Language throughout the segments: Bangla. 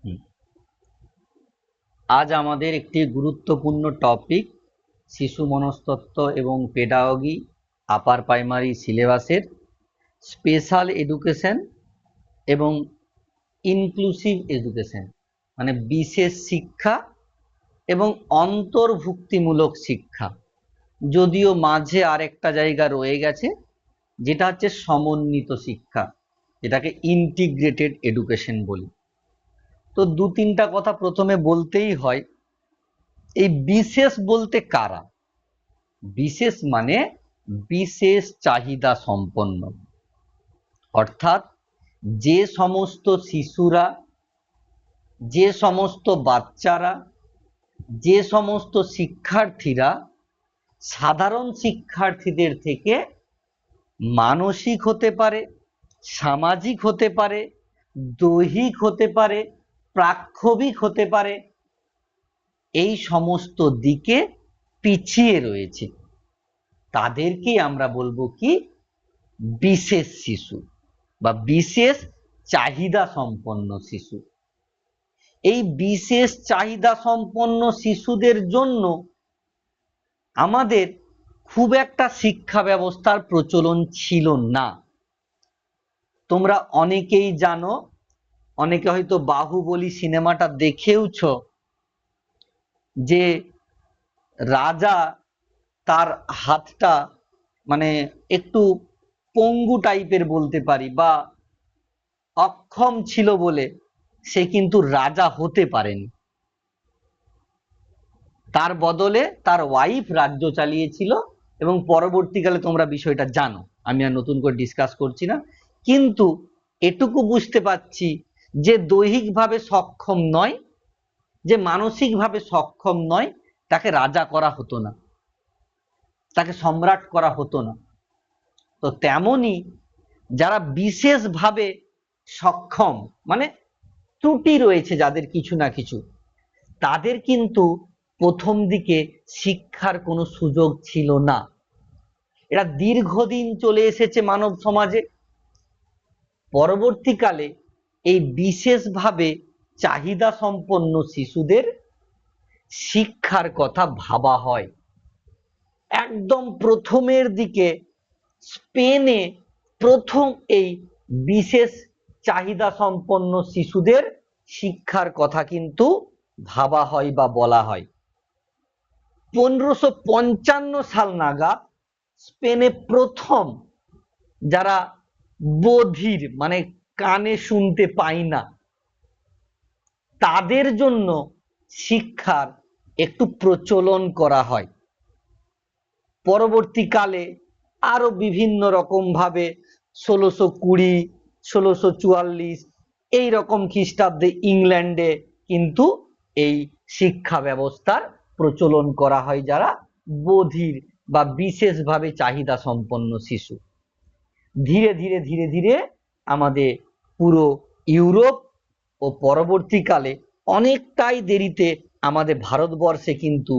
হুম। আজ আমাদের একটি গুরুত্বপূর্ণ টপিক শিশু মনস্তত্ত্ব এবং পেডাগোগি আপার প্রাইমারি সিলেবাসের স্পেশাল এডুকেশন এবং ইনক্লুসিভ এডুকেশন, মানে বিশেষ শিক্ষা এবং অন্তর্ভুক্তিমূলক শিক্ষা। যদিও মাঝে আরেকটা জায়গা রয়ে গেছে, যেটা হচ্ছে সমন্বিত শিক্ষা, যেটাকে ইন্টিগ্রেটেড এডুকেশন বলি। তো দু তিনটা কথা প্রথমে বলতেই হয়। এই বিশেষ বলতে কারা? বিশেষ মানে বিশেষ চাহিদা সম্পন্ন, অর্থাৎ যে সমস্ত শিশুরা, যে সমস্ত বাচ্চারা, যে সমস্ত শিক্ষার্থীরা সাধারণ শিক্ষার্থীদের থেকে মানসিক হতে পারে, সামাজিক হতে পারে, দৈহিক হতে পারে, প্রাক্ষবিক হতে পারে, এই সমস্ত দিকে পিছিয়ে রয়েছে, তাদেরকেই আমরা বলবো কি বিশেষ শিশু বা বিশেষ চাহিদা সম্পন্ন শিশু। এই বিশেষ চাহিদা সম্পন্ন শিশুদের জন্য আমাদের খুব একটা শিক্ষা ব্যবস্থার প্রচলন ছিল না। তোমরা অনেকেই জানো, অনেকে হয়তো বাহুবলী সিনেমাটা দেখেওছো, যে রাজা তার হাতটা মানে একটু পঙ্গু টাইপের বলতে পারি, বা অক্ষম ছিল বলে সে কিন্তু রাজা হতে পারেনি। তার বদলে তার ওয়াইফ রাজ্য চালিয়েছিল, এবং পরবর্তীকালে তোমরা বিষয়টা জানো, আমি আর নতুন করে ডিসকাস করছি না। কিন্তু এটুকু বুঝতে পারছি যে দৈহিকভাবে সক্ষম নয়, যে মানসিকভাবে সক্ষম নয়, তাকে রাজা করা হতো না, তাকে সম্রাট করা হতো না। তো তেমনি যারা বিশেষভাবে সক্ষম, মানে ত্রুটি রয়েছে যাদের কিছু না কিছু, তাদের কিন্তু প্রথম দিকে শিক্ষার কোনো সুযোগ ছিল না। এরা দীর্ঘদিন চলে এসেছে মানব সমাজে। পরবর্তীকালে এই বিশেষভাবে চাহিদা সম্পন্ন শিশুদের শিক্ষার কথা ভাবা হয়। একদম প্রথমের দিকে স্পেনে প্রথম এই বিশেষ চাহিদা সম্পন্ন শিশুদের শিক্ষার কথা কিন্তু ভাবা হয় বা বলা হয়। 1555 সাল নাগাদ স্পেনে প্রথম যারা বধির, মানে কানে শুনতে পাই না, তাদের জন্য শিক্ষার একটু প্রচলন করা হয়। পরবর্তীকালে আরো বিভিন্ন রকম ভাবে 1620, 1644 এইরকম খ্রিস্টাব্দে ইংল্যান্ডে কিন্তু এই শিক্ষা ব্যবস্থার প্রচলন করা হয় যারা বধির বা বিশেষভাবে চাহিদা সম্পন্ন শিশু। ধীরে ধীরে ধীরে ধীরে আমাদের পুরো ইউরোপ ও পরবর্তীকালে অনেকটাই দেরিতে আমাদের ভারতবর্ষে কিন্তু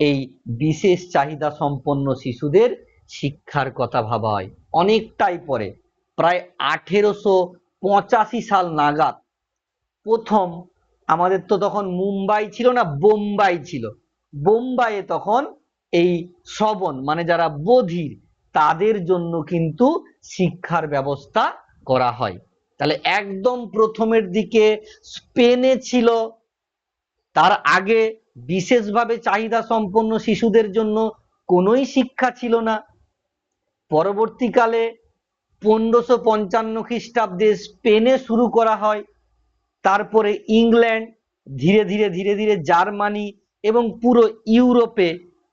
এই বিশেষ চাহিদা সম্পন্ন শিশুদের শিক্ষার কথা ভাবা হয় অনেকটাই পরে। প্রায় 1885 সাল নাগাদ প্রথম, আমাদের তো তখন মুম্বাই ছিল না, বোম্বাই ছিল, বোম্বাইয়ে তখন এই শ্রবণ মানে যারা বধির তাদের জন্য কিন্তু শিক্ষার ব্যবস্থা করা হয়। তাহলে একদম প্রথমের দিকে স্পেনে ছিল, তার আগে বিশেষভাবে চাহিদা সম্পন্ন শিশুদের জন্য কোনোই শিক্ষা ছিল না। পরবর্তীকালে 1555 খ্রিস্টাব্দে স্পেনে শুরু করা হয়, তারপরে ইংল্যান্ড, ধীরে ধীরে ধীরে ধীরে জার্মানি এবং পুরো ইউরোপে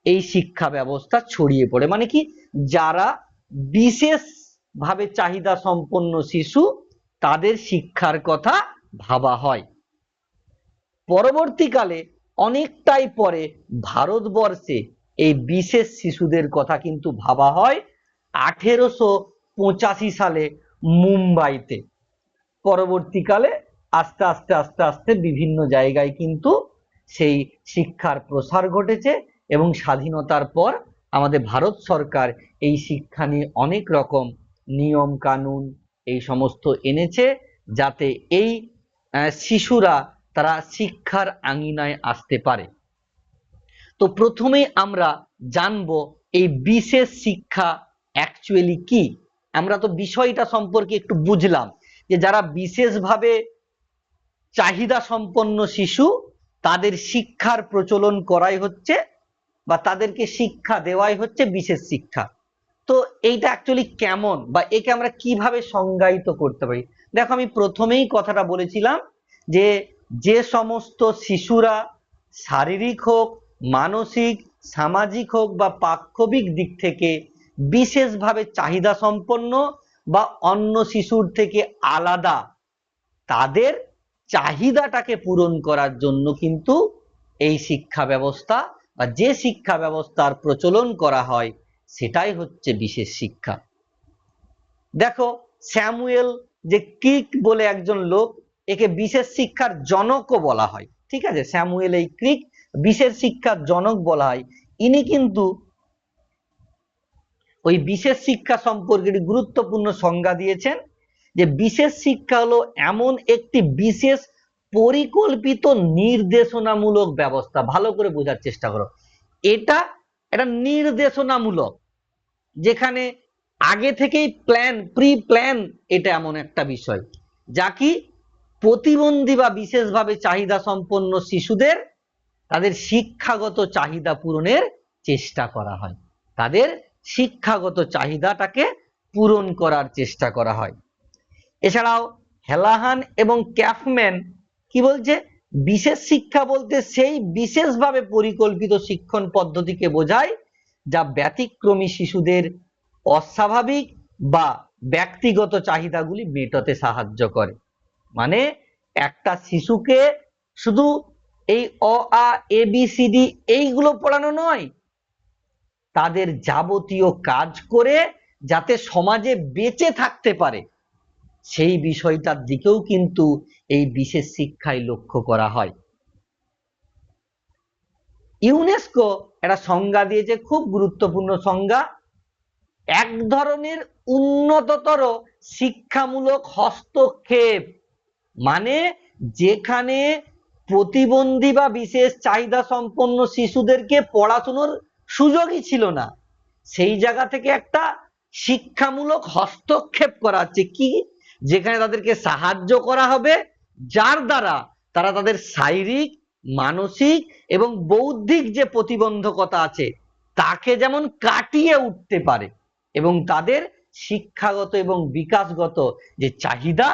এই শিক্ষা ব্যবস্থা ছড়িয়ে পড়ে। মানে কি, যারা বিশেষভাবে চাহিদা সম্পন্ন শিশু তাদের শিক্ষার কথা ভাবা হয়। পরবর্তীকালে অনেকটাই পরে ভারতবর্ষে এই বিশেষ শিশুদের কথা কিন্তু ভাবা হয় 1885 সালে মুম্বাইতে। পরবর্তীকালে আস্তে আস্তে আস্তে আস্তে বিভিন্ন জায়গায় কিন্তু সেই শিক্ষার প্রসার ঘটেছে, এবং স্বাধীনতার পর আমাদের ভারত সরকার এই শিক্ষা নিয়ে অনেক রকম নিয়ম কানুন এই সমস্ত এনেছে, যাতে এই শিশুরা তারা শিক্ষার আঙিনায় আসতে পারে। তো প্রথমেই আমরা জানবো এই বিশেষ শিক্ষা অ্যাকচুয়ালি কি। আমরা তো বিষয়টা সম্পর্কে একটু বুঝলাম যে যারা বিশেষভাবে চাহিদা সম্পন্ন শিশু তাদের শিক্ষার প্রচলন করাই হচ্ছে বা তাদেরকে শিক্ষা দেওয়াই হচ্ছে বিশেষ শিক্ষা। তো এইটা অ্যাকচুয়ালি কেমন বা একে আমরা কিভাবে সংজ্ঞায়িত করতে পারি। দেখো আমি প্রথমেই কথাটা বলেছিলাম যে যে সমস্ত শিশুরা শারীরিক হোক, মানসিক, সামাজিক হোক বা পাক্ষবিক দিক থেকে বিশেষভাবে চাহিদা সম্পন্ন বা অন্য শিশুর থেকে আলাদা, তাদের চাহিদাটাকে পূরণ করার জন্য কিন্তু এই শিক্ষা ব্যবস্থা বা যে শিক্ষা ব্যবস্থার প্রচলন করা হয় সেটাই হচ্ছে বিশেষ শিক্ষা। দেখো স্যামুয়েল যে ক্রিক বলে একজন লোক, একে বিশেষ শিক্ষার জনকও বলা হয়। ঠিক আছে, স্যামুয়েল এই ক্রিক বিশেষ শিক্ষার জনক বলা হয়। ইনি কিন্তু ওই বিশেষ শিক্ষা সম্পর্কে একটি গুরুত্বপূর্ণ সংজ্ঞা দিয়েছেন যে বিশেষ শিক্ষা হলো এমন একটি বিশেষ পরিকল্পিত নির্দেশনামূলক ব্যবস্থা। ভালো করে বোঝার চেষ্টা করো, এটা একটা নির্দেশনামূলক, যেখানে আগে থেকেই প্রি প্ল্যান, এটা এমন একটা বিষয় যা কি প্রতিবন্ধী বা বিশেষভাবে চাহিদা সম্পন্ন শিশুদের তাদের শিক্ষাগত চাহিদা পূরণের চেষ্টা করা হয়, তাদের শিক্ষাগত চাহিদাটাকে পূরণ করার চেষ্টা করা হয়। এছাড়াও হেলাহান এবং ক্যাফম্যান কি বলছে, বিশেষ শিক্ষা বলতে সেই বিশেষভাবে পরিকল্পিত শিক্ষণ পদ্ধতিকে বোঝায় যা ব্যতিক্রমী শিশুদের অস্বাভাবিক বা ব্যক্তিগত চাহিদাগুলি মেটাতে সাহায্য করে। মানে একটা শিশুকে শুধু এই অ আ এ বি সি ডি এইগুলো পড়ানো নয়, তাদের যাবতীয় কাজ করে যাতে সমাজে বেঁচে থাকতে পারে সেই বিষয়টার দিকেও কিন্তু এই বিশেষ শিক্ষায় লক্ষ্য করা হয়। ইউনেস্কো একটা সংজ্ঞা দিয়েছে, খুব গুরুত্বপূর্ণ সংজ্ঞা, এক ধরনের উন্নততর শিক্ষামূলক হস্তক্ষেপ, মানে যেখানে প্রতিবন্ধী বা বিশেষ চাহিদা সম্পন্ন শিশুদেরকে পড়াশোনার সুযোগই ছিল না, সেই জায়গা থেকে একটা শিক্ষামূলক হস্তক্ষেপ করা হচ্ছে কি, যেখানে তাদেরকে সাহায্য করা হবে যার দ্বারা তারা তাদের শারীরিক, মানসিক এবং বৌদ্ধিক যে প্রতিবন্ধকতা আছে তাকে যেমন কাটিয়ে উঠতে পারে এবং তাদের শিক্ষাগত এবং বিকাশগত যে চাহিদা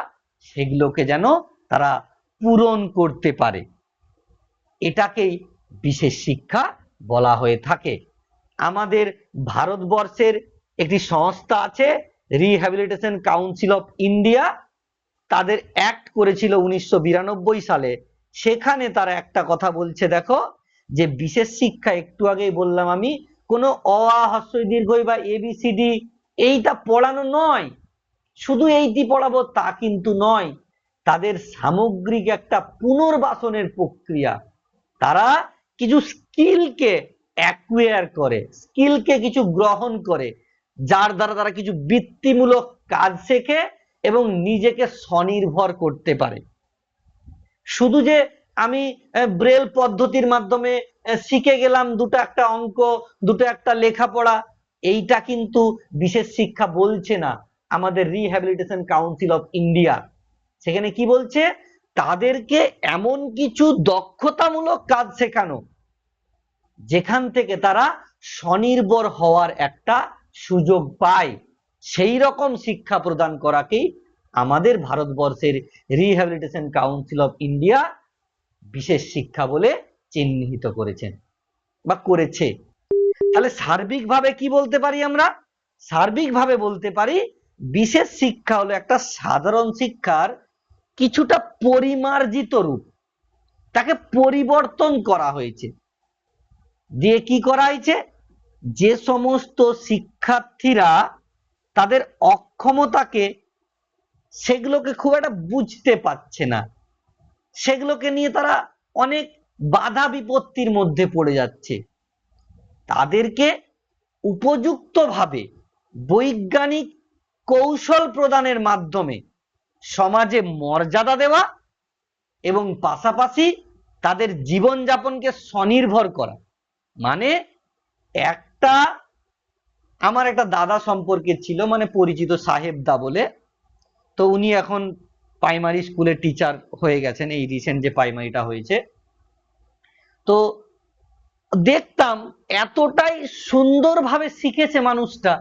সেগুলোকে যেন তারা পূরণ করতে পারে। এটাকেই বিশেষ শিক্ষা বলা হয়ে থাকে। আমাদের ভারতবর্ষের একটি সংস্থা আছে রিহ্যাবিলিটেশন কাউন্সিল অফ ইন্ডিয়া, তাদের অ্যাক্ট করেছিল 1992 সালে। সেখানে তারা একটা কথা বলছে, দেখো যে বিশেষ শিক্ষা, একটু আগেই বললাম আমি, কোনো অ আ হ্রস্ব ই দীর্ঘ ই বা এবিসিডি এইটা পড়ানো নয়, শুধু এইটি পড়াবো তা কিন্তু নয়, তাদের সামগ্রিক একটা পুনর্বাসনের প্রক্রিয়া, তারা কিছু স্কিলকে অ্যাকুয়ার করে, স্কিলকে কিছু গ্রহণ করে, যার দ্বারা তারা কিছু বৃত্তিমূলক কাজ শেখে এবং নিজেকে স্বনির্ভর করতে পারে। শুধু যে আমি ব্রেল পদ্ধতির মাধ্যমে শিখে গেলাম দুটো একটা অঙ্ক, দুটো একটা লেখাপড়া, এইটা কিন্তু বিশেষ শিক্ষা বলছে না আমাদের রিহ্যাবিলিটেশন কাউন্সিল অফ ইন্ডিয়া। সেখানে কি বলছে, তাদেরকে এমন কিছু দক্ষতামূলক কাজ শেখানো যেখান থেকে তারা স্বনির্ভর হওয়ার একটা সুযোগ পায়, সেই রকম শিক্ষা প্রদান করাকেই আমাদের ভারতবর্ষের রিহ্যাবিলিটেশন কাউন্সিল অফ ইন্ডিয়া বিশেষ শিক্ষা বলে চিহ্নিত করেছেন বা করেছে। তাহলে সার্বিকভাবে কি বলতে পারি আমরা, সার্বিকভাবে বলতে পারি বিশেষ শিক্ষা হলো একটা সাধারণ শিক্ষার কিছুটা পরিমার্জিত রূপ, তাকে পরিবর্তন করা হয়েছে। দিয়ে কি করা হয়েছে, যে সমস্ত শিক্ষার্থীরা তাদের অক্ষমতাকে, সেগুলোকে খুব একটা বুঝতে পারছে না, সেগুলোকে নিয়ে তারা অনেক বাধা বিপত্তির মধ্যে পড়ে যাচ্ছে, তাদেরকে উপযুক্তভাবে বৈজ্ঞানিক কৌশল প্রদানের মাধ্যমে সমাজে মর্যাদা দেওয়া এবং পাশাপাশি তাদের জীবনযাপনকে স্বনির্ভর করা। মানে একটা আমার একটা দাদা সম্পর্কে ছিল, মানে পরিচিত সাহেব দা বলে, তো উনি এখন প্রাইমারি স্কুলের টিচার হয়ে গেছেন, এই রিসেন্ট যে প্রাইমারিটা হয়েছে। তো দেখতাম এতটাই সুন্দরভাবে শিখেছে মানুষটা।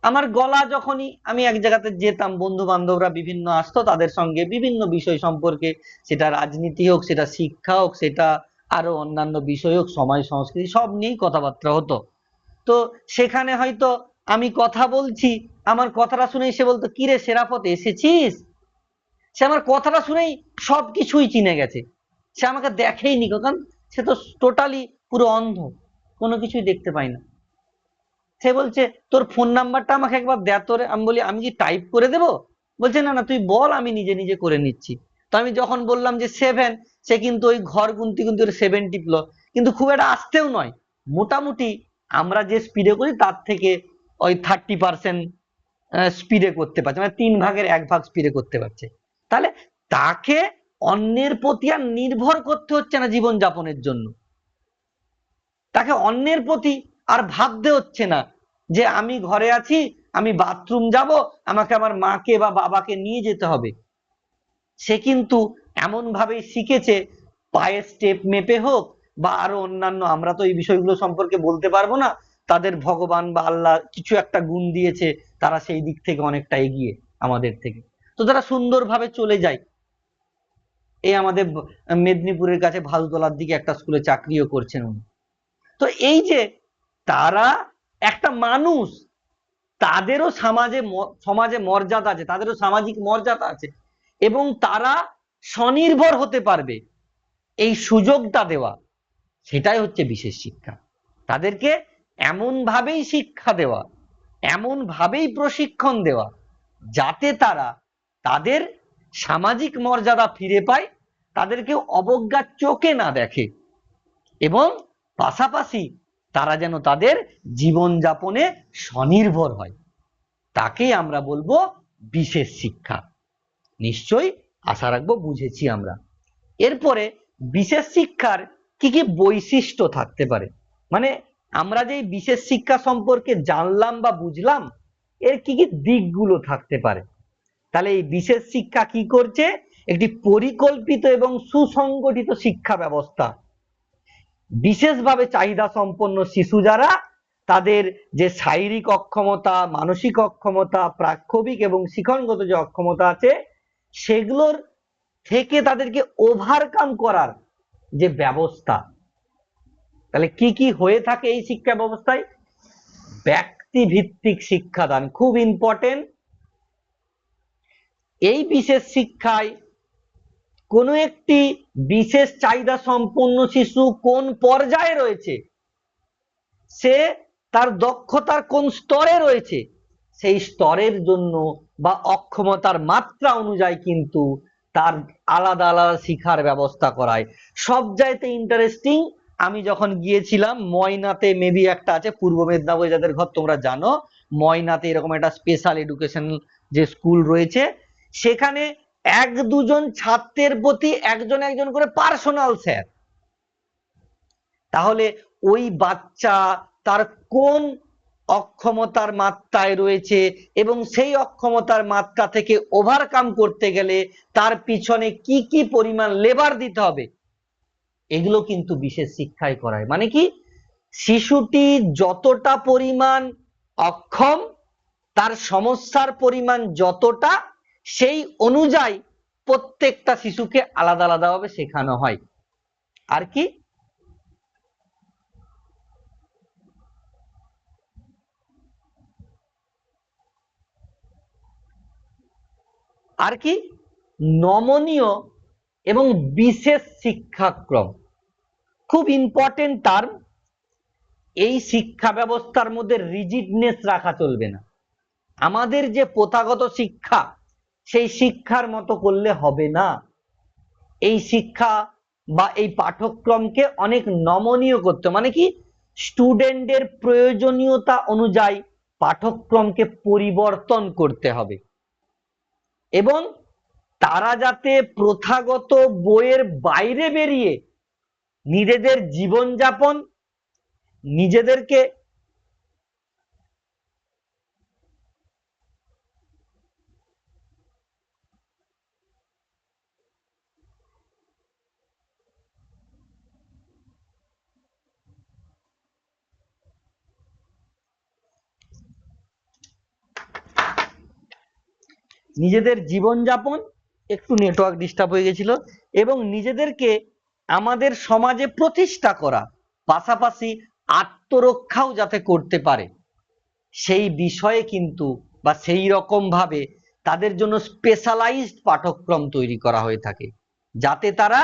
আমার গলা যখনই আমি এক জায়গাতে যেতাম, বন্ধু বান্ধবরা বিভিন্ন আসতো, তাদের সঙ্গে বিভিন্ন বিষয় সম্পর্কে, সেটা রাজনীতি হোক, সেটা শিক্ষা হোক, সেটা আরো অন্যান্য বিষয় হোক, সমাজ সংস্কৃতি, সব নিয়েই কথাবার্তা হতো। তো সেখানে হয়তো আমি কথা বলছি, আমার কথাটা শুনেই সে বলতো, কিরে সেরাফত এসেছিস? সে আমার কথাটা শুনেই সবকিছুই চিনে গেছে। সে আমাকে দেখেইনি, কারণ সে তো টোটালি পুরো অন্ধ, কোনো কিছুই দেখতে পায় না। সে বলছে, তোর ফোন নাম্বারটা আমাকে একবার দে তোরে। আমি বলি, আমি কি টাইপ করে দেবো? বলছে, না না তুই বল, আমি নিজে নিজে করে নিচ্ছি। তো আমি যখন বললাম যে 7, সে কিন্তু ওই ঘর গুনতি গুনতি 7 টিপলো, কিন্তু খুব একটা আসতেও নয়, মোটামুটি আমরা যে স্পিডে করি তার থেকে ওই 30% স্পিডে করতে পারছে, মানে 3/1 স্পিডে করতে পারছে। তাহলে তাকে অন্যের প্রতি আর নির্ভর করতে হচ্ছে না জীবনযাপনের জন্য। তাকে অন্যের প্রতি আর ভাবতে হচ্ছে না যে আমি ঘরে আছি, আমি বাথরুম যাব, আমাকে আমার মাকে বা বাবাকে নিয়ে যেতে হবে। সে কিন্তু এমন ভাবেই শিখেছে, পায়ের স্টেপ মেপে হোক বা আরো অন্যান্য, আমরা তো এই বিষয়গুলো সম্পর্কে বলতে পারবো না, তাদের ভগবান বা আল্লাহ কিছু একটা গুণ দিয়েছে, তারা সেই দিক থেকে অনেকটা এগিয়ে আমাদের থেকে। তো তারা সুন্দরভাবে চলে যায়। এই আমাদের মেদিনীপুরের কাছে ভালতলার দিকে একটা স্কুলে চাকরিও করছেন উনি। তো এই যে তারা একটা মানুষ, তাদেরও সমাজে মর্যাদা আছে, তাদেরও সামাজিক মর্যাদা আছে, এবং তারা স্বনির্ভর হতে পারবে, এই সুযোগটা দেওয়া, সেটাই হচ্ছে বিশেষ শিক্ষা। তাদেরকে এমন ভাবেই শিক্ষা দেওয়া, এমন ভাবেই প্রশিক্ষণ দেওয়া, যাতে তারা তাদের সামাজিক মর্যাদা ফিরে পায়, তাদেরকে অবজ্ঞার চোখে না দেখে, এবং পাশাপাশি তারা যেন তাদের জীবনযাপনে স্বনির্ভর হয়, তাকেই আমরা বলবো বিশেষ শিক্ষা। নিশ্চয়ই আশা রাখবো বুঝেছি আমরা। এরপরে বিশেষ শিক্ষার কি কি বৈশিষ্ট্য থাকতে পারে, মানে আমরা যে বিশেষ শিক্ষা সম্পর্কে জানলাম বা বুঝলাম, এর কি কি দিকগুলো থাকতে পারে। তাহলে এই বিশেষ শিক্ষা কি করছে? একটি পরিকল্পিত এবং সুসংগঠিত শিক্ষা ব্যবস্থা। বিশেষভাবে চাহিদা সম্পন্ন শিশু যারা, তাদের যে শারীরিক অক্ষমতা, মানসিক অক্ষমতা, প্রাক্ষবিক এবং শিক্ষণগত যে অক্ষমতা আছে, সেগুলোর থেকে তাদেরকে ওভারকাম করার যে ব্যবস্থা। তাহলে কি কি হয়ে থাকে এই শিক্ষা ব্যবস্থায়? ব্যক্তি ভিত্তিক শিক্ষাদান খুব ইম্পর্টেন্ট। এই বিশেষ শিক্ষায় কোনো একটি বিশেষ চাহিদা সম্পন্ন শিশু কোন পর্যায়ে রয়েছে, সে তার দক্ষতার কোন স্তরে রয়েছে, সেই স্তরের জন্য বা অক্ষমতার মাত্রা অনুযায়ী কিন্তু তার আলাদা আলাদা শিক্ষার ব্যবস্থা করায়। সব চাইতে ইন্টারেস্টিং, আমি যখন গিয়েছিলাম ময়নাতে, মেবি একটা আছে পূর্ব মেদিনীপুরে, যাদের ঘর তোমরা জানো, ময়নাতে এরকম একটা স্পেশাল এডুকেশন যে স্কুল রয়েছে, সেখানে 1-2 জন ছাত্রের প্রতি একজন একজন করে পার্সোনাল স্যার। তাহলে ওই বাচ্চা তার কোন অক্ষমতার মাত্রায় রয়েছে, এবং সেই অক্ষমতার মাত্রা থেকে ওভারকাম করতে গেলে তার পিছনে কি কি পরিমাণ লেবার দিতে হবে, এগুলো কিন্তু বিশেষ শিক্ষায় করায়। মানে কি, শিশুটি যতটা পরিমাণ অক্ষম, তার সমস্যার পরিমাণ যতটা, সেই অনুযায়ী প্রত্যেকটা শিশুকে আলাদা আলাদাভাবে শেখানো হয়। আর কি, আর কি নমনীয় এবং বিশেষ শিক্ষাক্রম খুব ইম্পর্টেন্ট টার্ম। এই শিক্ষা ব্যবস্থার মধ্যে রিজিডনেস রাখা চলবে না। আমাদের যে প্রথাগত শিক্ষা, সেই শিক্ষার মতো করলে হবে না। এই শিক্ষা বা এই পাঠ্যক্রমকে অনেক নমনীয় করতে, মানে কি, স্টুডেন্টের প্রয়োজনীয়তা অনুযায়ী পাঠ্যক্রমকে পরিবর্তন করতে হবে, এবং তারা যাতে প্রথাগত বইয়ের বাইরে বেরিয়ে নিজেদের জীবনযাপন, নিজেদেরকে নিজেদের জীবনযাপন, একটু নেটওয়ার্ক ডিস্টার্ব হয়ে গেছিল, এবং নিজেদেরকে আমাদের সমাজে প্রতিষ্ঠা করা, পাশাপাশি আত্মরক্ষাও যাতে করতে পারে, সেই বিষয়ে কিন্তু বা সেই রকম ভাবে তাদের জন্য স্পেশালাইজড পাঠ্যক্রম তৈরি করা হয়ে থাকে, যাতে তারা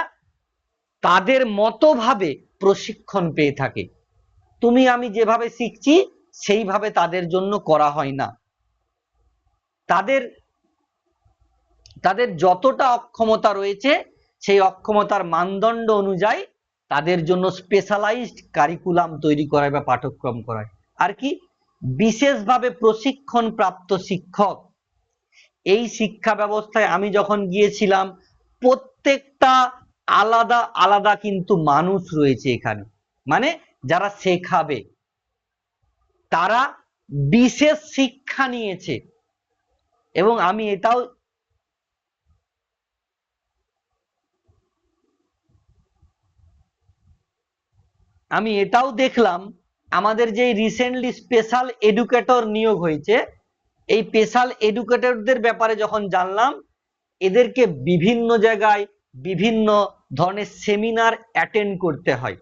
তাদের মতো ভাবে প্রশিক্ষণ পেয়ে থাকে। তুমি আমি যেভাবে শিখছি সেইভাবে তাদের জন্য করা হয় না। তাদের তাদের যতটা অক্ষমতা রয়েছে সেই অক্ষমতার মানদণ্ড অনুযায়ী তাদের জন্য স্পেশালাইজড কারিকুলাম তৈরি করায় বা পাঠ্যক্রম করায়। আর কি, বিশেষভাবে প্রশিক্ষণ প্রাপ্ত শিক্ষক। এই শিক্ষা ব্যবস্থায় আমি যখন গিয়েছিলাম, প্রত্যেকটা আলাদা আলাদা কিন্তু মানুষ রয়েছে এখানে, মানে যারা শেখাবে তারা বিশেষ শিক্ষা নিয়েছে। এবং আমি এটাও দেখলাম, আমাদের যে রিসেন্টলি স্পেশাল এডুকেটর নিয়োগ হয়েছে, এই স্পেশাল এডুকেটরদের ব্যাপারে যখন জানলাম, এদেরকে বিভিন্ন জায়গায় বিভিন্ন ধরনের সেমিনার অ্যাটেন্ড করতে হয়।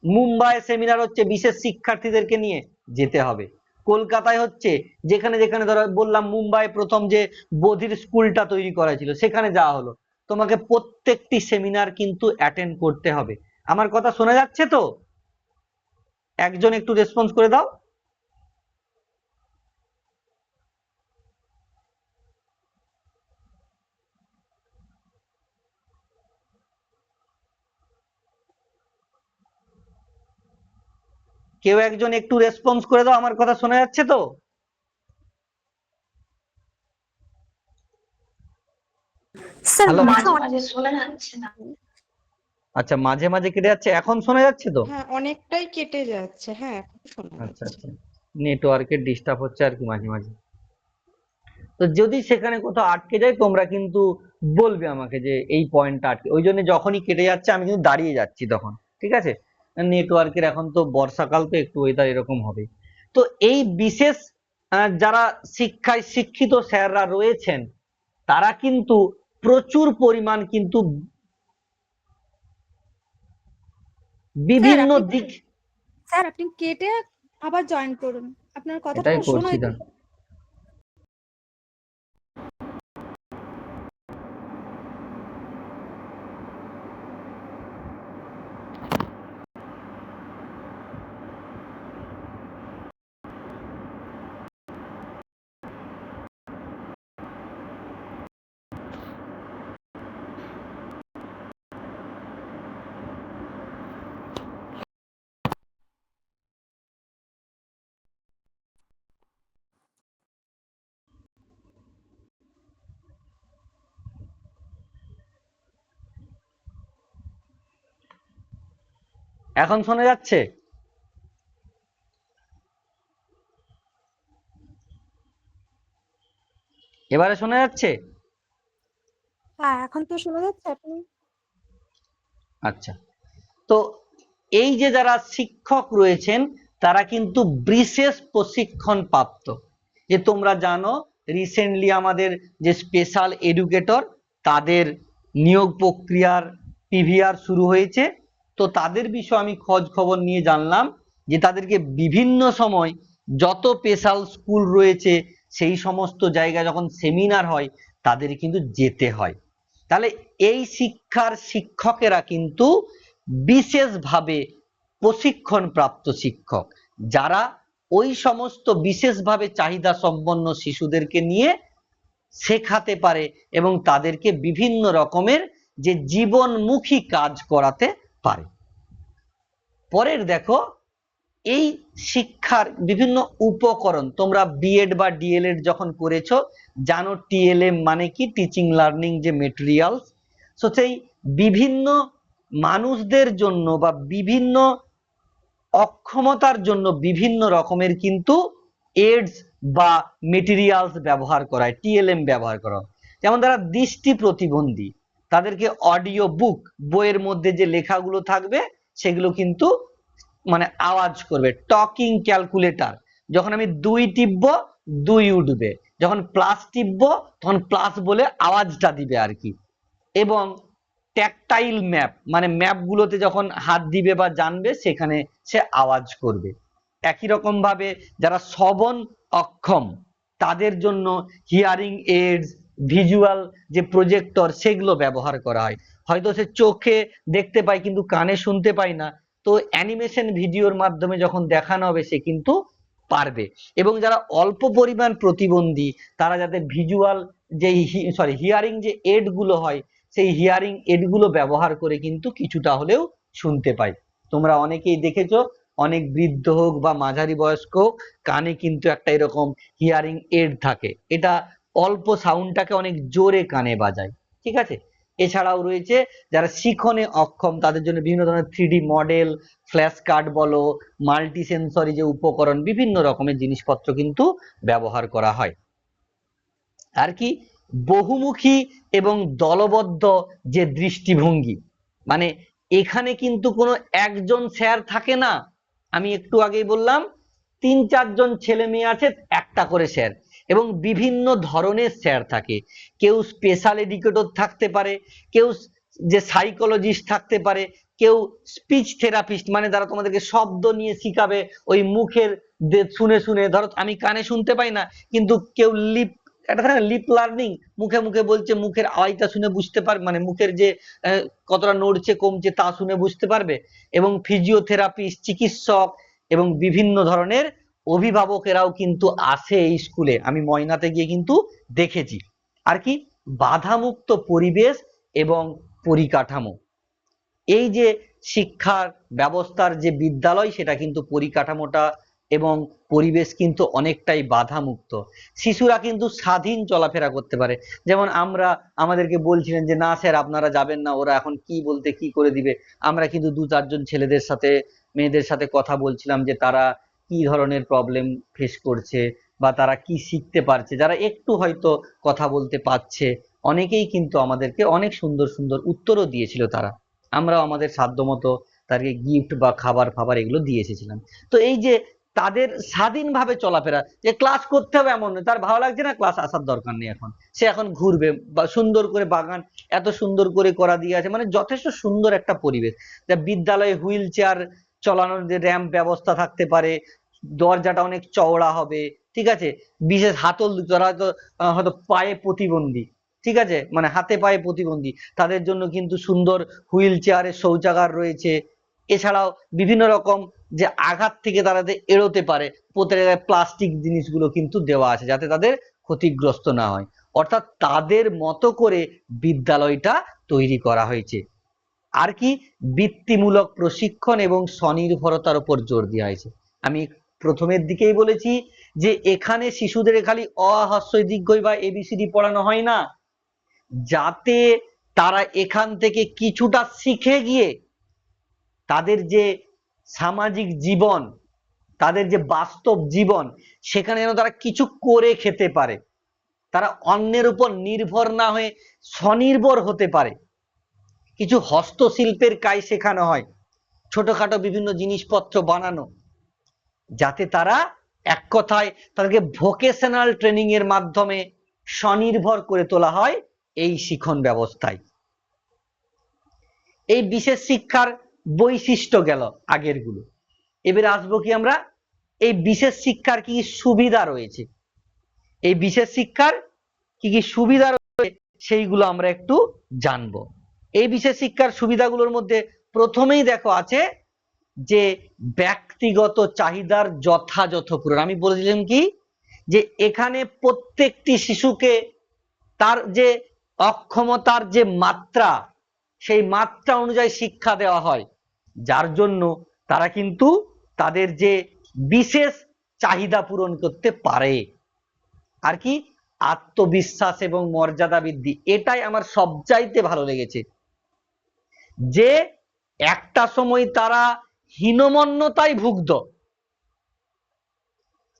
মুম্বাই সেমিনার হচ্ছে বিশেষ শিক্ষার্থীদেরকে নিয়ে যেতে হবে, কলকাতায় হচ্ছে, যেখানে যেখানে ধরো বললাম মুম্বাই প্রথম যে বধির স্কুলটা তৈরি করা ছিল সেখানে যাওয়া হলো, তোমাকে প্রত্যেকটি সেমিনার কিন্তু অ্যাটেন্ড করতে হবে। আমার কথা শোনা যাচ্ছে তো? একজন একটু রেসপন্স করে দাও। কেউ একজন একটু রেসপন্স করে দাও, আমার কথা শোনা যাচ্ছে তো? স্যার হ্যালো, মাঝে মাঝে শোনা যাচ্ছে না। আচ্ছা, মাঝে মাঝে কেটে যাচ্ছে, এখন শোনা যাচ্ছে তো? হ্যাঁ অনেকটাই কেটে যাচ্ছে, হ্যাঁ এখন শোনা আচ্ছা যাচ্ছে। আচ্ছা, নেটওয়ার্কের ডিস্টার্ব হচ্ছে আর কি মাঝে মাঝে। তো যদি সেখানে কোথাও আটকে যায় তোমরা কিন্তু বলবে আমাকে যে এই পয়েন্টটা আটকে, ওই জন্য যখনই কেটে যাচ্ছে আমি কিন্তু দাঁড়িয়ে যাচ্ছি তখন, ঠিক আছে? নেটওয়ার্কের এখন তো বর্ষাকাল, তো একটু ওয়েদার এরকম হবে। তো এই বিশেষ যারা শিক্ষায় শিক্ষিত স্যাররা রয়েছেন, তারা কিন্তু প্রচুর পরিমাণ কিন্তু বিভিন্ন দিক, স্যার আপনি কেটে আবার জয়েন করুন, আপনার কথাটা এটাই না করছি শোনাই না। এখন শোনা যাচ্ছে? এবারে শোনা যাচ্ছে? হ্যাঁ এখন তো শোনা যাচ্ছে আপনি। আচ্ছা, তো এই যে যারা শিক্ষক রয়েছেন তারা কিন্তু বিশেষ প্রশিক্ষণ প্রাপ্ত। যে তোমরা জানো রিসেন্টলি আমাদের যে স্পেশাল এডুকেটর, তাদের নিয়োগ প্রক্রিয়ার পিভিআর শুরু হয়েছে। তো তাদের বিষয়ে আমি খোঁজ খবর নিয়ে জানলাম যে তাদেরকে বিভিন্ন সময় যত স্পেশাল স্কুল রয়েছে সেই সমস্ত জায়গায় যখন সেমিনার হয় তাদের কিন্তু যেতে হয়। তাহলে এই শিক্ষার শিক্ষকেরা কিন্তু বিশেষভাবে প্রশিক্ষণ প্রাপ্ত শিক্ষক, যারা ওই সমস্ত বিশেষভাবে চাহিদা সম্পন্ন শিশুদেরকে নিয়ে শেখাতে পারে এবং তাদেরকে বিভিন্ন রকমের যে জীবনমুখী কাজ করাতে পারে। পরের দেখো, এই শিক্ষার বিভিন্ন উপকরণ, তোমরা বিএড বা ডিএলএড যখন করেছো জানো টিএলএম মানে কি, টিচিং লার্নিং যে মেটেরিয়ালস। সো সেই বিভিন্ন মানুষদের জন্য বা বিভিন্ন অক্ষমতার জন্য বিভিন্ন রকমের কিন্তু এডস বা মেটেরিয়ালস ব্যবহার করা হয়, টিএলএম ব্যবহার করা হয়। যেমন যারা দৃষ্টি প্রতিবন্ধী তাদেরকে অডিও বুক, বইয়ের মধ্যে যে লেখাগুলো থাকবে সেগুলো কিন্তু মানে আওয়াজ করবে, টকিং ক্যালকুলেটর, যখন আমি 2 টিপবো 2 উঠবে, যখন প্লাস টিপবো তখন প্লাস বলে আওয়াজটা দিবে আর কি। এবং ট্যাকটাইল ম্যাপ, মানে ম্যাপগুলোতে যখন হাত দিবে বা জানবে সেখানে সে আওয়াজ করবে। একই রকম ভাবে যারা শ্রবণ অক্ষম তাদের জন্য হিয়ারিং এইডস, ভিজুয়াল যে প্রজেক্টর সেগুলো ব্যবহার করা হয়। হয়তো সে চোখে দেখতে পায় কিন্তু কানে শুনতে পায় না, তো অ্যানিমেশন ভিডিওর মাধ্যমে যখন দেখানো হবে সে কিন্তু পারবে। এবং যারা অল্প পরিমাণ প্রতিবন্ধী তারা যাতে ভিজুয়াল যে হিয়ারিং যে এড গুলো হয় সেই হিয়ারিং এড গুলো ব্যবহার করে কিন্তু কিছুটা হলেও শুনতে পায়। তোমরা অনেকেই দেখেছো অনেক বৃদ্ধ হোক বা মাঝারি বয়স্ক হোক কানে কিন্তু একটা এরকম হিয়ারিং এড থাকে, এটা অল্প সাউন্ডটাকে অনেক জোরে কানে বাজায়, ঠিক আছে। এছাড়াও রয়েছে যারা শিখনে অক্ষম তাদের জন্য বিভিন্ন ধরনের 3D মডেল, ফ্ল্যাশ কার্ড বলো, মাল্টি সেন্সরি যে উপকরণ, বিভিন্ন রকমের জিনিসপত্র কিন্তু ব্যবহার করা হয়। আর কি বহুমুখী এবং দলবদ্ধ যে দৃষ্টিভঙ্গি, মানে এখানে কিন্তু কোনো একজন স্যার থাকে না, আমি একটু আগেই বললাম 3-4 জন ছেলে মেয়ে আছে, একটা করে স্যার, এবং বিভিন্ন ধরনের স্যার থাকে। কেউ স্পেশাল এডুকেটর থাকতে পারে, কেউ যে সাইকোলজিস্ট থাকতে পারে, কেউ স্পিচ থেরাপিস্ট মানে যারা তোমাদেরকে শব্দ নিয়ে শিখাবে ওই মুখের শুনে শুনে, ধরো আমি কানে শুনতে পাই না কিন্তু কেউ লিপ, এটা থাকে না লিপ লার্নিং, মুখে মুখে বলছে, মুখের আওয়াজটা শুনে বুঝতে পারবে, মানে মুখের যে কতটা নড়ছে কমছে তা শুনে বুঝতে পারবে। এবং ফিজিওথেরাপিস্ট, চিকিৎসক এবং বিভিন্ন ধরনের অভিভাবকেরাও কিন্তু আসে এই স্কুলে, আমি ময়নাতে গিয়ে কিন্তু দেখেছি। আর কি বাধামুক্ত পরিবেশ এবং পরিকাঠামো, এই যে শিক্ষার ব্যবস্থার যে বিদ্যালয় সেটা কিন্তু পরিকাঠামোটা এবং পরিবেশ কিন্তু অনেকটাই বাধামুক্ত, শিশুরা কিন্তু স্বাধীন চলাফেরা করতে পারে। যেমন আমরা, আমাদেরকে বলছিলেন যে না স্যার আপনারা যাবেন না, ওরা এখন কি বলতে কি করে দিবে, আমরা কিন্তু 2-4 জন ছেলেদের সাথে মেয়েদের সাথে কথা বলছিলাম যে তারা কি ধরনের প্রবলেম ফেস করছে বা তারা কি শিখতে পারছে, যারা একটু হয়তো কথা বলতে পারছে অনেকেই কিন্তু আমাদেরকে অনেক সুন্দর সুন্দর উত্তরও দিয়েছিল তারা, আমরাও আমাদের সাধ্যমতো তাদেরকে গিফট বা খাবার ফাবার এগুলো দিয়ে এসেছিলাম। তো এই যে তাদের স্বাধীনভাবে চলাফেরা, যে ক্লাস করতে হবে এমন নয়, তার ভালো লাগছে না ক্লাস আসার দরকার নেই, এখন সে এখন ঘুরবে, বা সুন্দর করে বাগান এত সুন্দর করে করা দিয়ে আছে, মানে যথেষ্ট সুন্দর একটা পরিবেশ। যা বিদ্যালয়ে হুইল চেয়ার চলানোর যে র্যাম্প ব্যবস্থা থাকতে পারে, দরজাটা অনেক চওড়া হবে, ঠিক আছে। বিশেষ হাতল, যারা হয়তো হয়তো পায়ে প্রতিবন্ধী, ঠিক আছে, মানে হাতে পায়ে প্রতিবন্ধী তাদের জন্য কিন্তু সুন্দর হুইল চেয়ারের শৌচাগার রয়েছে। এছাড়াও বিভিন্ন রকম যে আঘাত থেকে তারা এড়োতে পারে প্রত্যেক জায়গায় প্লাস্টিক জিনিসগুলো কিন্তু দেওয়া আছে যাতে তাদের ক্ষতিগ্রস্ত না হয়, অর্থাৎ তাদের মতো করে বিদ্যালয়টা তৈরি করা হয়েছে। আর কি বৃত্তিমূলক প্রশিক্ষণ এবং স্বনির্ভরতার উপর জোর দেওয়া হয়েছে। আমি প্রথমের দিকেই বলেছি যে এখানে শিশুদের খালি অ আ হ্রস্বই দীর্ঘই বা এবিসিডি পড়ানো হয় না, যাতে তারা এখান থেকে কিছুটা শিখে গিয়ে তাদের যে সামাজিক জীবন, তাদের যে বাস্তব জীবন সেখানে যেন তারা কিছু করে খেতে পারে, তারা অন্যের উপর নির্ভর না হয়ে স্বনির্ভর হতে পারে। কিছু হস্তশিল্পের কাজ শেখানো হয়, ছোটখাটো বিভিন্ন জিনিসপত্র বানানো, যাতে তারা এক কথায় তাদেরকে ভোকেশনাল ট্রেনিং এর মাধ্যমে স্বনির্ভর করে তোলা হয় এই শিক্ষণ ব্যবস্থায়। এই বিশেষ শিক্ষার বৈশিষ্ট্য গেল আগের গুলো, এবারে আসবো কি আমরা এই বিশেষ শিক্ষার কি কি সুবিধা রয়েছে, এই বিশেষ শিক্ষার কি কি সুবিধা রয়েছে সেইগুলো আমরা একটু জানবো। এই বিশেষ শিক্ষার সুবিধাগুলোর মধ্যে প্রথমেই দেখো আছে যে ব্যক্তিগত চাহিদার যথাযথ পূরণ। আমি বলেছিলাম কি যে এখানে প্রত্যেকটি শিশুকে তার যে অক্ষমতার যে মাত্রা সেই মাত্রা অনুযায়ী শিক্ষা দেওয়া হয়, যার জন্য তারা কিন্তু তাদের যে বিশেষ চাহিদা পূরণ করতে পারে। আর কি, আত্মবিশ্বাস এবং মর্যাদা বৃদ্ধি, এটাই আমার সবচাইতে ভালো লেগেছে। যে একটা সময় তারা হীনমন্যতায় ভুগত,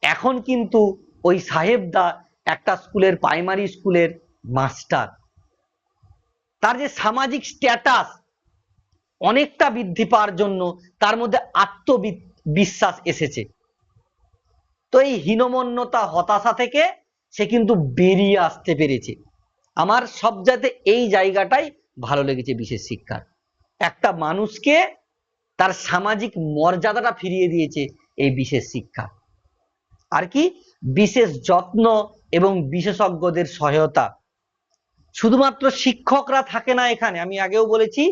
এখন কিন্তু ওই সাহেবদা একটা স্কুলের, প্রাইমারি স্কুলের মাস্টার। তার যে সামাজিক স্ট্যাটাস অনেকটা বৃদ্ধি পাওয়ার জন্য তার মধ্যে আত্মবিশ্বাস এসেছে। তো এই হীনমন্যতা, হতাশা থেকে সে কিন্তু বেরিয়ে আসতে পেরেছে। আমার সবচাইতে এই জায়গাটাই ভালো লেগেছে বিশেষ শিক্ষার। একটা মানুষকে তার সামাজিক মর্যাদাটা ফিরিয়ে দিয়েছে এই বিশেষ শিক্ষা। আর কি, বিশেষ যত্ন এবং বিশেষজ্ঞদের সহায়তা। শুধুমাত্র শিক্ষকরা থাকে না এখানে, আমি আগেও বলেছি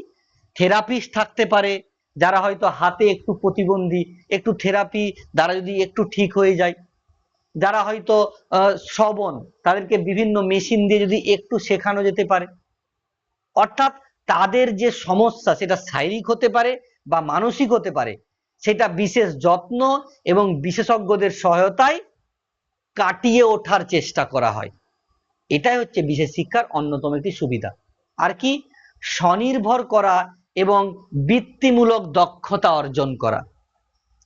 থেরাপিস্ট থাকতে পারে, যারা হয়তো হাতে একটু প্রতিবন্ধী, একটু থেরাপি দ্বারা যদি একটু ঠিক হয়ে যায়। যারা হয়তো শ্রবণ, তাদেরকে বিভিন্ন মেশিন দিয়ে যদি একটু শেখানো যেতে পারে। অর্থাৎ তাদের যে সমস্যা সেটা শারীরিক হতে পারে বা মানসিক হতে পারে, সেটা বিশেষ যত্ন এবং বিশেষজ্ঞদের সহায়তায় কাটিয়ে ওঠার চেষ্টা করা হয়। এটাই হচ্ছে বিশেষ শিক্ষার অন্যতম একটি সুবিধা। আর কি, স্বনির্ভর করা এবং বৃত্তিমূলক দক্ষতা অর্জন করা,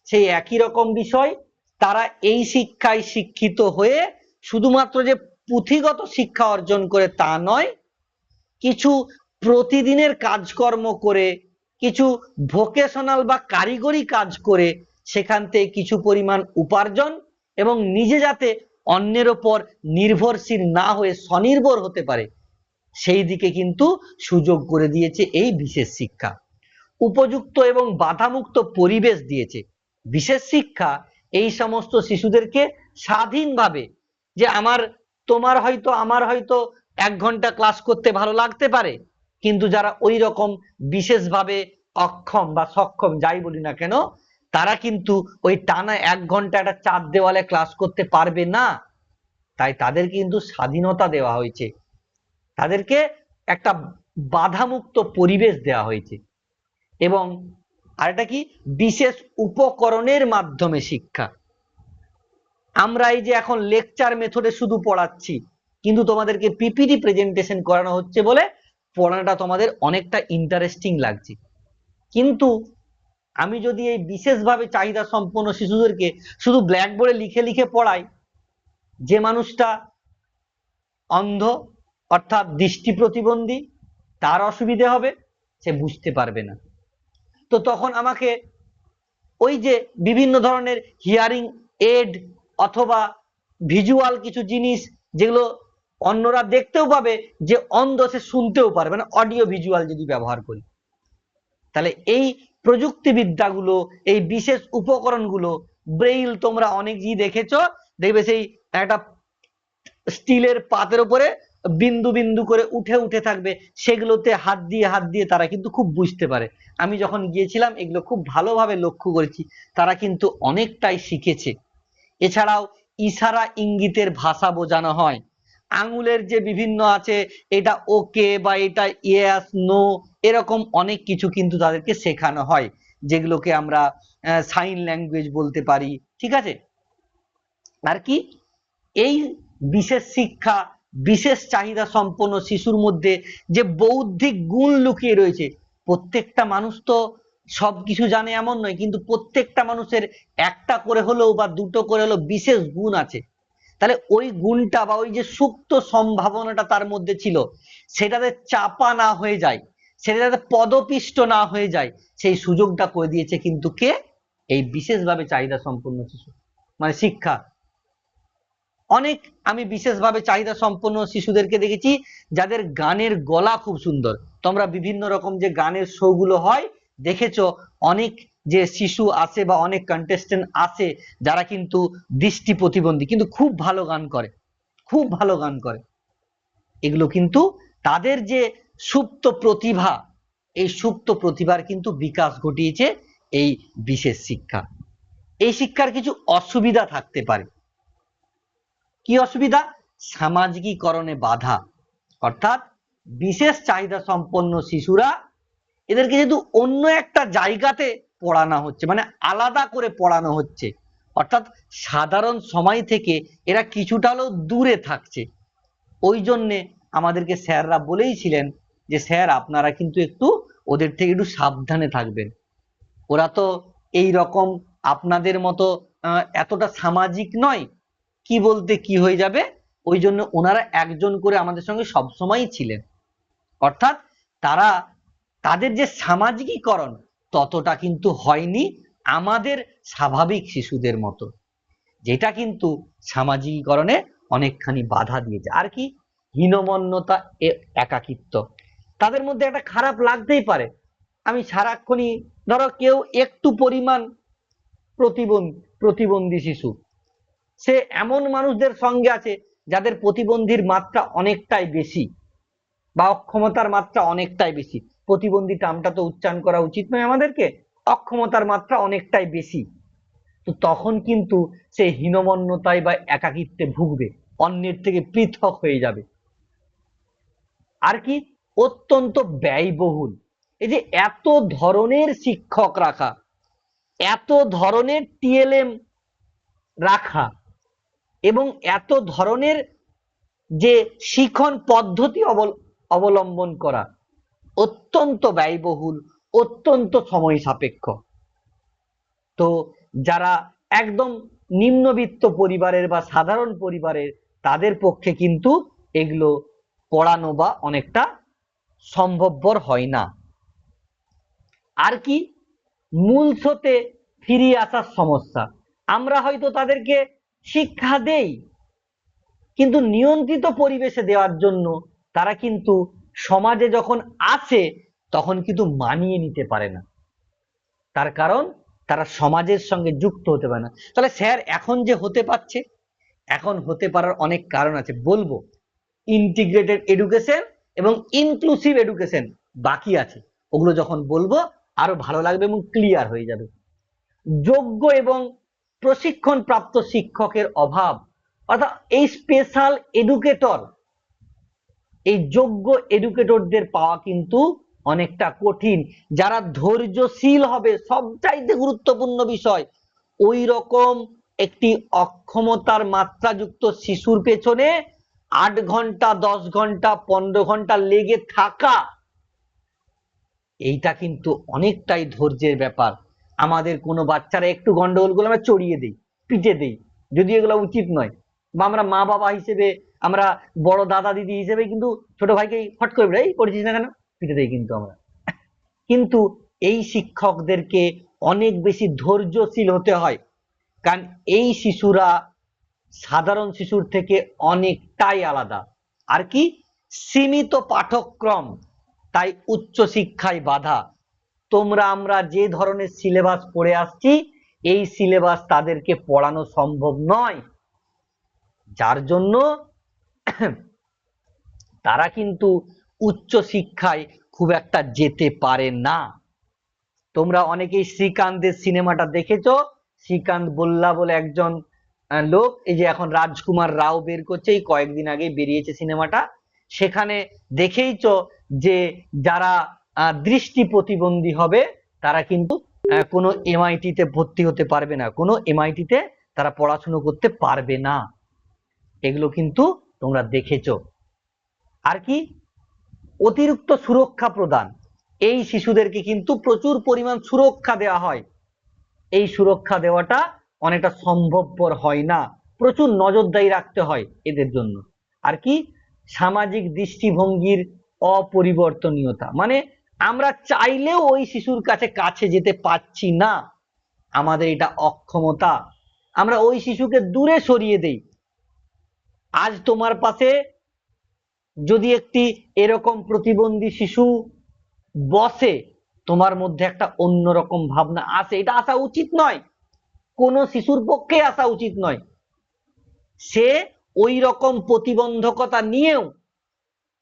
সেই একই রকম বিষয়। তারা এই শিক্ষায় শিক্ষিত হয়ে শুধুমাত্র যে পুঁথিগত শিক্ষা অর্জন করে তা নয়, কিছু প্রতিদিনের কাজকর্ম করে, কিছু ভোকেশনাল বা কারিগরি কাজ করে সেখান থেকে কিছু পরিমাণ উপার্জন এবং নিজে যাতে অন্যের ওপর নির্ভরশীল না হয়ে স্বনির্ভর হতে পারে, সেই দিকে কিন্তু সুযোগ করে দিয়েছে এই বিশেষ শিক্ষা। উপযুক্ত এবং বাধামুক্ত পরিবেশ দিয়েছে বিশেষ শিক্ষা। এই সমস্ত শিশুদেরকে স্বাধীনভাবে, যে আমার হয়তো 1 ঘন্টা ক্লাস করতে ভালো লাগতে পারে, কিন্তু যারা ওই রকম বিশেষভাবে অক্ষম বা সক্ষম যাই বলি না কেন, তারা কিন্তু ওই টানা 1 ঘন্টা একটা 4 দেওয়ালে ক্লাস করতে পারবে না। তাই তাদের কিন্তু স্বাধীনতা দেওয়া হয়েছে, তাদেরকে একটা বাধামুক্ত পরিবেশ দেওয়া হয়েছে। এবং আরেকটা কি, বিশেষ উপকরণের মাধ্যমে শিক্ষা। আমরা এই যে এখন লেকচার মেথডে শুধু পড়াচ্ছি, কিন্তু তোমাদেরকে পিপিটি প্রেজেন্টেশন করানো হচ্ছে বলে পড়ানোটা তোমাদের অনেকটা ইন্টারেস্টিং লাগছে। কিন্তু আমি যদি এই বিশেষভাবে চাহিদা সম্পন্ন শিশুদেরকে শুধু ব্ল্যাকবোর্ডে লিখে লিখে পড়াই, যে মানুষটা অন্ধ অর্থাৎ দৃষ্টি প্রতিবন্ধী, তার অসুবিধে হবে, সে বুঝতে পারবে না। তো তখন আমাকে ওই যে বিভিন্ন ধরনের হিয়ারিং এড অথবা ভিজুয়াল কিছু জিনিস, যেগুলো অন্যরা দেখতেও পাবে, যে অন্ধ সে শুনতেও পারবে না, অডিও ভিজুয়াল যদি ব্যবহার করি, তাহলে এই প্রযুক্তিবিদ্যাগুলো, এই বিশেষ উপকরণগুলো, ব্রেইল তোমরা অনেকই দেখেছো, দেখবে সেই একটা স্টিলের পাতের উপরে বিন্দু বিন্দু করে উঠে উঠে থাকবে, সেগুলোতে হাত দিয়ে তারা কিন্তু খুব বুঝতে পারে। আমি যখন গিয়েছিলাম এগুলো খুব ভালোভাবে লক্ষ্য করেছি, তারা কিন্তু অনেকটাই শিখেছে। এছাড়াও ইশারা ইঙ্গিতের ভাষা বোঝানো হয়, আঙুলের যে বিভিন্ন আছে, এটা ওকে বা এটা ইয়েস নো, এরকম অনেক কিছু কিন্তু তাদেরকে শেখানো হয়, যেগুলোকে আমরা সাইন ল্যাঙ্গুয়েজ বলতে পারি। ঠিক আছে। আর কি, এই বিশেষ শিক্ষা, বিশেষ চাহিদা সম্পন্ন শিশুর মধ্যে যে বৌদ্ধিক গুণ লুকিয়ে রয়েছে, প্রত্যেকটা মানুষ তো সবকিছু জানে এমন নয়, কিন্তু প্রত্যেকটা মানুষের একটা করে হলেও বা দুটো করে হলেও বিশেষ গুণ আছে। তাহলে ওই গুণটা বা ওই যে সুপ্ত সম্ভাবনাটা তার মধ্যে ছিল, সেটাতে চাপা না হয়ে যায়, সেটা যাতে পদপিষ্ট না হয়ে যায়, সেই সুযোগটা করে দিয়েছে কিন্তু কে, এই বিশেষভাবে চাহিদা সম্পন্ন শিশু, মানে শিক্ষা। অনেক আমি বিশেষভাবে চাহিদা সম্পন্ন শিশুদেরকে দেখেছি যাদের গানের গলা খুব সুন্দর। তোমরা বিভিন্ন রকম যে গানের শো গুলো হয় দেখেছো, অনেক যে শিশু আছে বা অনেক কন্টেস্টেন্ট আছে যারা কিন্তু দৃষ্টি প্রতিবন্ধী, কিন্তু খুব ভালো গান করে, খুব ভালো গান করে। এগুলো কিন্তু তাদের যে সুপ্ত প্রতিভা, এই সুপ্ত প্রতিভার কিন্তু বিকাশ ঘটিয়েছে এই বিশেষ শিক্ষা। এই শিক্ষার কিছু অসুবিধা থাকতে পারে। কি অসুবিধা? সামাজিকীকরণে বাধা। অর্থাৎ বিশেষ চাহিদা সম্পন্ন শিশুরা, এদেরকে যেহেতু অন্য একটা জায়গাতে পড়ানো হচ্ছে, মানে আলাদা করে পড়ানো হচ্ছে, অর্থাৎ সাধারণ সময় থেকে এরা কিছুটা হলেও দূরে থাকছে। ওই জন্যে আমাদেরকে স্যাররা বলেইছিলেন যে স্যার আপনারা কিন্তু একটু ওদের থেকে একটু সাবধানে থাকবেন, ওরা তো এই রকম আপনাদের মতো এতটা সামাজিক নয়, কি বলতে কি হয়ে যাবে। ওই জন্য ওনারা একজন করে আমাদের সঙ্গে সবসময়ই ছিলেন, অর্থাৎ তারা তাদের যে সামাজিকীকরণ ততটা কিন্তু হয়নি আমাদের স্বাভাবিক শিশুদের মতো, যেটা কিন্তু সামাজিকীকরণে অনেকখানি বাধা দিয়েছে। আর কি হীনমন্যতা, একাকিত্ব, তাদের মধ্যে একটা খারাপ লাগতেই পারে। আমি সারাক্ষণই ধরো কেউ একটু পরিমাণ প্রতিবন্ধী শিশু, সে এমন মানুষদের সঙ্গে আছে যাদের প্রতিবন্ধীর মাত্রা অনেকটাই বেশি বা অক্ষমতার মাত্রা অনেকটাই বেশি। প্রতিবন্ধী টার্মটা তো উচ্চারণ করা উচিত নয় আমাদেরকে, অক্ষমতার মাত্রা অনেকটাই বেশি। তো তখন কিন্তু সে হীনমন্যতায় বা একাকিত্বে ভুগবে, অন্যের থেকে পৃথক হয়ে যাবে। আর কি অত্যন্ত ব্যয়বহুল, এই যে এত ধরনের শিক্ষক রাখা, এত ধরনের টিএলএম রাখা এবং এত ধরনের যে শিক্ষণ পদ্ধতি অবলম্বন করা অত্যন্ত ব্যয়বহুল, অত্যন্ত সময় সাপেক্ষ। তো যারা একদম নিম্নবিত্ত পরিবারের বা সাধারণ পরিবারের, তাদের পক্ষে কিন্তু এগুলো পড়ানো বা অনেকটা সম্ভবপর হয় না। আর কি মূল স্রোতে ফিরিয়ে আসার সমস্যা, আমরা হয়তো তাদেরকে শিক্ষা দেই কিন্তু নিয়ন্ত্রিত পরিবেশে দেওয়ার জন্য তারা কিন্তু সমাজে যখন আসে তখন কিন্তু মানিয়ে নিতে পারে না, তার কারণ তারা সমাজের সঙ্গে যুক্ত হতে পারে না। তাহলে স্যার এখন যে হতে পারছে, এখন হতে পারার অনেক কারণ আছে, বলবো। ইন্টিগ্রেটেড এডুকেশন এবং ইনক্লুসিভ এডুকেশন বাকি আছে, ওগুলো যখন বলবো আরো ভালো লাগবে এবং ক্লিয়ার হয়ে যাবে। যোগ্য এবং প্রশিক্ষণ প্রাপ্ত শিক্ষকের অভাব, অর্থাৎ এই স্পেশাল এডুকেটর, এই যোগ্য এডুকেটরদের পাওয়া কিন্তু অনেকটা কঠিন। যারা ধৈর্যশীল হবে, সবচাইতে গুরুত্বপূর্ণ বিষয়, ওই রকম একটি অক্ষমতার মাত্রাযুক্ত শিশুর পেছনে 8 ঘন্টা 10 ঘন্টা 15 ঘন্টা লেগে থাকা, এইটা কিন্তু অনেকটাই ধৈর্যের ব্যাপার। আমাদের কোনো বাচ্চারা একটু গন্ডগোল করলে আমরা চড়িয়ে দিই, পিটে দিই, যদি এগুলো উচিত নয়। বা আমরা মা বাবা হিসেবে, আমরা বড় দাদা দিদি হিসেবে কিন্তু ছোট ভাইকে ফট করে এই করেছিস না কেন, পিটে দিই কিন্তু আমরা। কিন্তু এই শিক্ষকদেরকে অনেক বেশি ধৈর্যশীল হতে হয়, কারণ এই শিশুরা সাধারণ শিশুর থেকে অনেকটাই আলাদা। আর কি সীমিত পাঠ্যক্রম, তাই উচ্চ শিক্ষায় বাধা। তোমরা আমরা যে ধরনের সিলেবাস পড়ে আসছি, এই সিলেবাস তাদেরকে পড়ানো সম্ভব নয়, যার জন্য তারা কিন্তু উচ্চ শিক্ষায় খুব একটা যেতে পারে না। তোমরা অনেকেই শ্রীকান্তের সিনেমাটা দেখেছো, শ্রীকান্ত বল্লা বলে একজন লোক, এই যে এখন রাজকুমার রাও বের করছে, এই কয়েকদিন আগে বেরিয়েছে সিনেমাটা, সেখানে দেখেইছো যে যারা দৃষ্টি প্রতিবন্ধী হবে তারা কিন্তু কোনো এমআইটি তে ভর্তি হতে পারবে না, কোনো এমআইটি তে তারা পড়াশুনো করতে পারবে না, এগুলো কিন্তু তোমরা দেখেছো। আর কি অতিরিক্ত সুরক্ষা প্রদান, এই শিশুদেরকে কিন্তু প্রচুর পরিমাণ সুরক্ষা দেওয়া হয়, এই সুরক্ষা দেওয়াটা অনেকটা সম্ভবপর হয় না, প্রচুর নজরদারি রাখতে হয় এদের জন্য। আর কি সামাজিক দৃষ্টিভঙ্গির অপরিবর্তনীয়তা, মানে আমরা চাইলেও ওই শিশুর কাছে যেতে পারছি না, আমাদের এটা অক্ষমতা, আমরা ওই শিশুকে দূরে সরিয়ে দেই। আজ তোমার পাশে যদি একটি এরকম প্রতিবন্ধী শিশু বসে, তোমার মধ্যে একটা অন্যরকম ভাবনা আসে, এটা আসা উচিত নয়, কোন শিশুর পক্ষে আসা উচিত নয়। সে ওই রকম প্রতিবন্ধকতা নিয়েও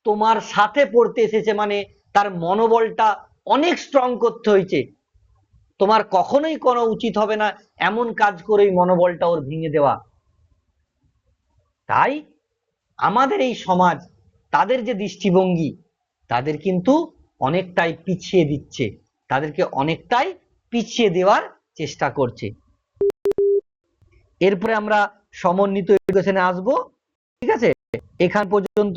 তোমার সাথে পড়তে এসেছে, মানে তার মনোবলটা অনেক স্ট্রং করতে হয়েছে, তোমার কখনোই কোনো উচিত হবে না এমন কাজ করেই মনোবলটা ওর ভেঙে দেওয়া। তাই আমাদের এই সমাজ, তাদের যে দৃষ্টিভঙ্গি, তাদের কিন্তু অনেকটাই পিছিয়ে দিচ্ছে, তাদেরকে অনেকটাই পিছিয়ে দেওয়ার চেষ্টা করছে। এরপরে আমরা সমন্বিত এডুকেশনে আসবো। ঠিক আছে, এখান পর্যন্ত